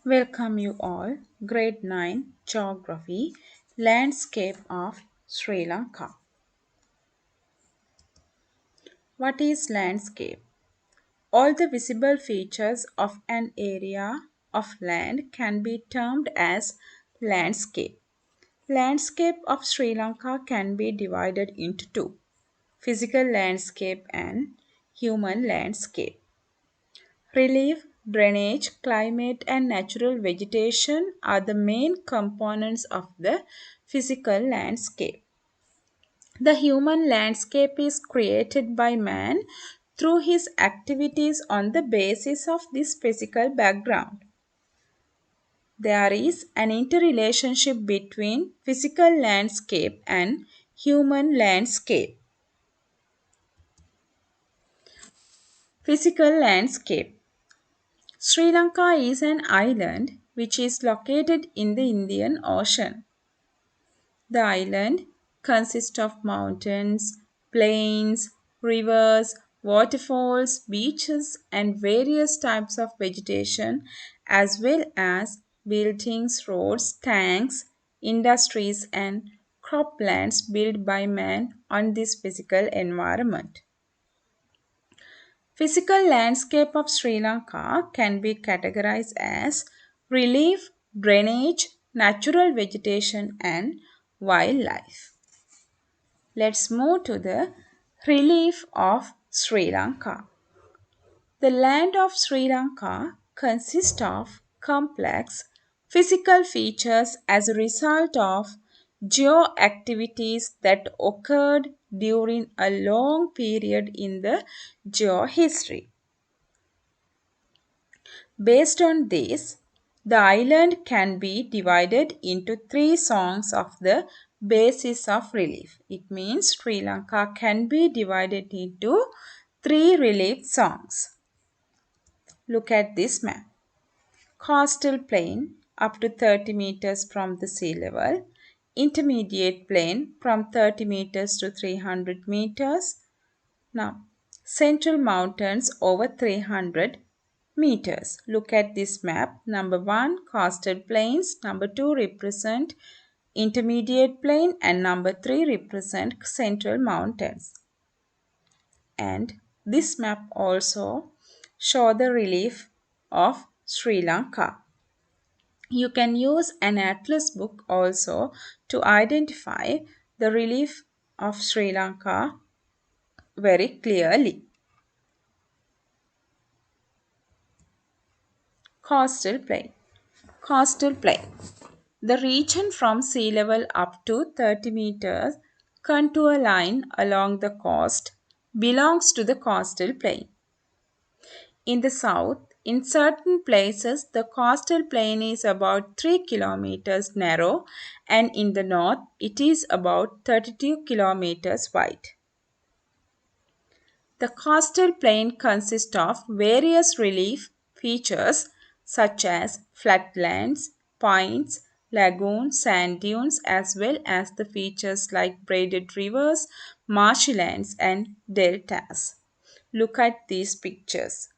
Welcome you all. Grade 9 Geography Landscape of Sri Lanka. What is landscape? All the visible features of an area of land can be termed as landscape. Landscape of Sri Lanka can be divided into two: physical landscape and human landscape. Relief, drainage, climate, and natural vegetation are the main components of the physical landscape. The human landscape is created by man through his activities on the basis of this physical background. There is an interrelationship between physical landscape and human landscape. Physical landscape. Sri Lanka is an island which is located in the Indian Ocean. The island consists of mountains, plains, rivers, waterfalls, beaches, and various types of vegetation, as well as buildings, roads, tanks, industries, and croplands built by man on this physical environment. Physical landscape of Sri Lanka can be categorized as relief, drainage, natural vegetation, and wildlife. Let's move to the relief of Sri Lanka. The land of Sri Lanka consists of complex physical features as a result of geoactivities that occurred during a long period in the geohistory. Based on this, the island can be divided into three songs of the basis of relief. It means Sri Lanka can be divided into three relief songs. Look at this map. Coastal plain up to 30 meters from the sea level. Intermediate plain from 30 meters to 300 meters. Now, central mountains over 300 meters. Look at this map. Number 1, coastal plains. Number 2 represent intermediate plain, and number 3 represent central mountains. And this map also show the relief of Sri Lanka. You can use an atlas book also to identify the relief of Sri Lanka very clearly. Coastal plain. Coastal plain. The region from sea level up to 30 meters contour line along the coast belongs to the coastal plain. In the south, in certain places, the coastal plain is about 3 kilometers narrow, and in the north, it is about 32 kilometers wide. The coastal plain consists of various relief features such as flatlands, points, lagoons, sand dunes, as well as the features like braided rivers, marshlands, and deltas. Look at these pictures.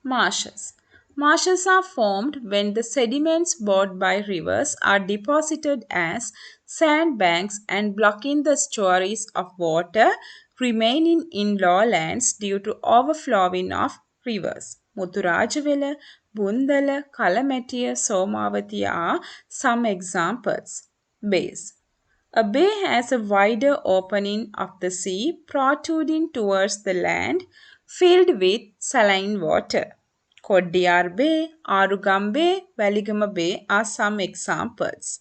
Marshes. Marshes are formed when the sediments brought by rivers are deposited as sandbanks and blocking the estuaries of water remaining in lowlands due to overflowing of rivers. Muthurajavela, Bundala, Kalamatiya, Somavati are some examples. Bays. A bay has a wider opening of the sea protruding towards the land, filled with saline water. Koddiyar Bay, Arugam Bay, Valigama Bay are some examples.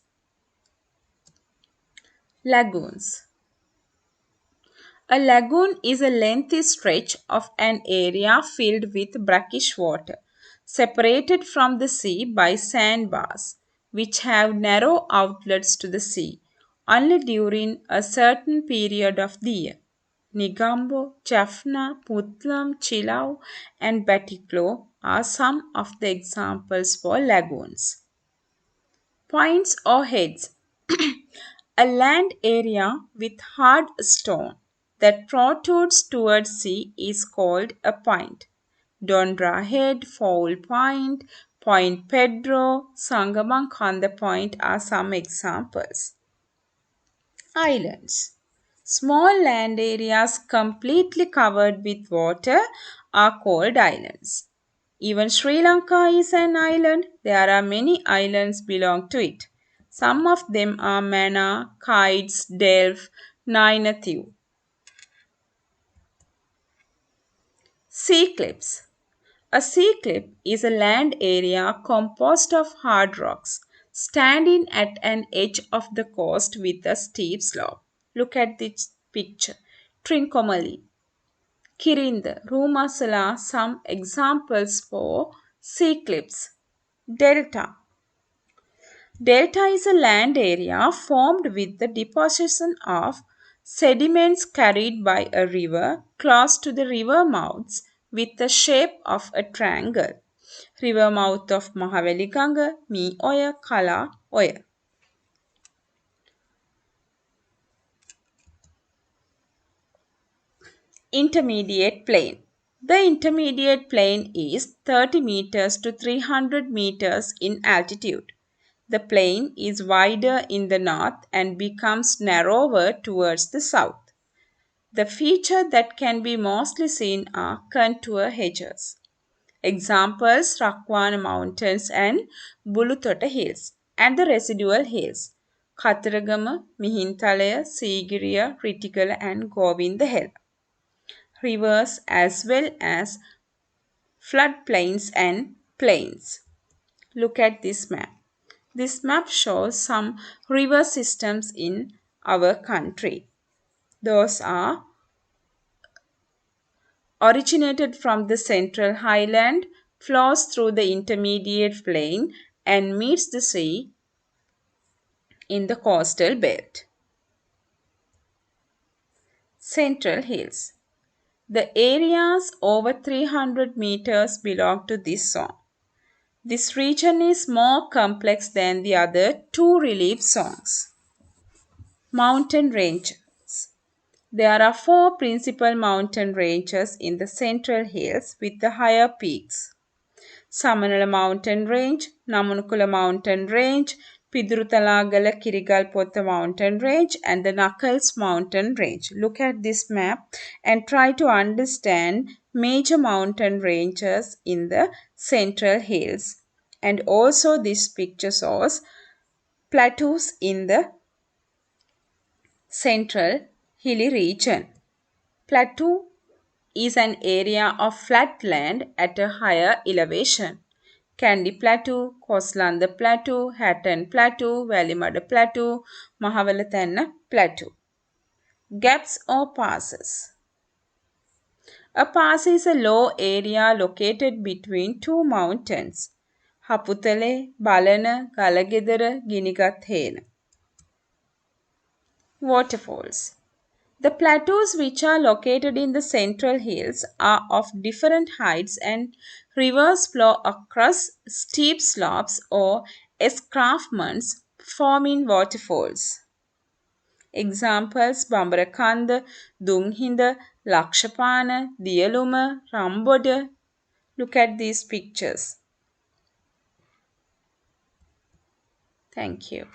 Lagoons. A lagoon is a lengthy stretch of an area filled with brackish water, separated from the sea by sandbars, which have narrow outlets to the sea only during a certain period of the year. Negombo, Jaffna, Putlam, Chilau, and Batiklo are some of the examples for lagoons. Points or heads. A land area with hard stone that protrudes towards sea is called a point. Dondra Head, Fowl Point, Point Pedro, Sangamakanda Point are some examples. Islands. Small land areas completely covered with water are called islands. Even Sri Lanka is an island. There are many islands belong to it. Some of them are Manna, Kites, Delph, Nainathiu. Sea cliffs. A sea cliff is a land area composed of hard rocks standing at an edge of the coast with a steep slope. Look at this picture. Trincomalee, Kirinda, Rumasala, some examples for sea cliffs. Delta. Delta is a land area formed with the deposition of sediments carried by a river close to the river mouths with the shape of a triangle. River mouth of Mahaveliganga, Mi Oya, Kala Oya. Intermediate plane. The intermediate plane is 30 meters to 300 meters in altitude. The plain is wider in the north and becomes narrower towards the south. The feature that can be mostly seen are contour hedges. Examples Rakwana Mountains and Bulutota Hills and the residual hills Kataragama, Mihintalaya, Sigiriya, Ritikala and Govinda Hill. Rivers as well as floodplains and plains. Look at this map. This map shows some river systems in our country. Those are originated from the central highland, flows through the intermediate plain, and meets the sea in the coastal belt. Central Hills. The areas over 300 meters belong to this zone. This region is more complex than the other two relief zones. Mountain ranges. There are four principal mountain ranges in the Central Hills with the higher peaks. Samanala Mountain Range, Namunukula Mountain Range, Pidrutalagala Kirigalpotha Mountain Range and the Knuckles Mountain Range. Look at this map and try to understand major mountain ranges in the Central Hills. And also this picture shows plateaus in the Central Hilly region. Plateau is an area of flat land at a higher elevation. Kandy Plateau, Koslanda Plateau, Hatton Plateau, Valimada Plateau, Mahavalatana Plateau. Gaps or passes. A pass is a low area located between two mountains. Haputale, Balana, Galagedara, Ginigathena. Waterfalls. The plateaus which are located in the central hills are of different heights and rivers flow across steep slopes or escarpments forming waterfalls. Examples Bambarakanda, Dunghinda, Lakshapana, Diyaluma, Ramboda. Look at these pictures. Thank you.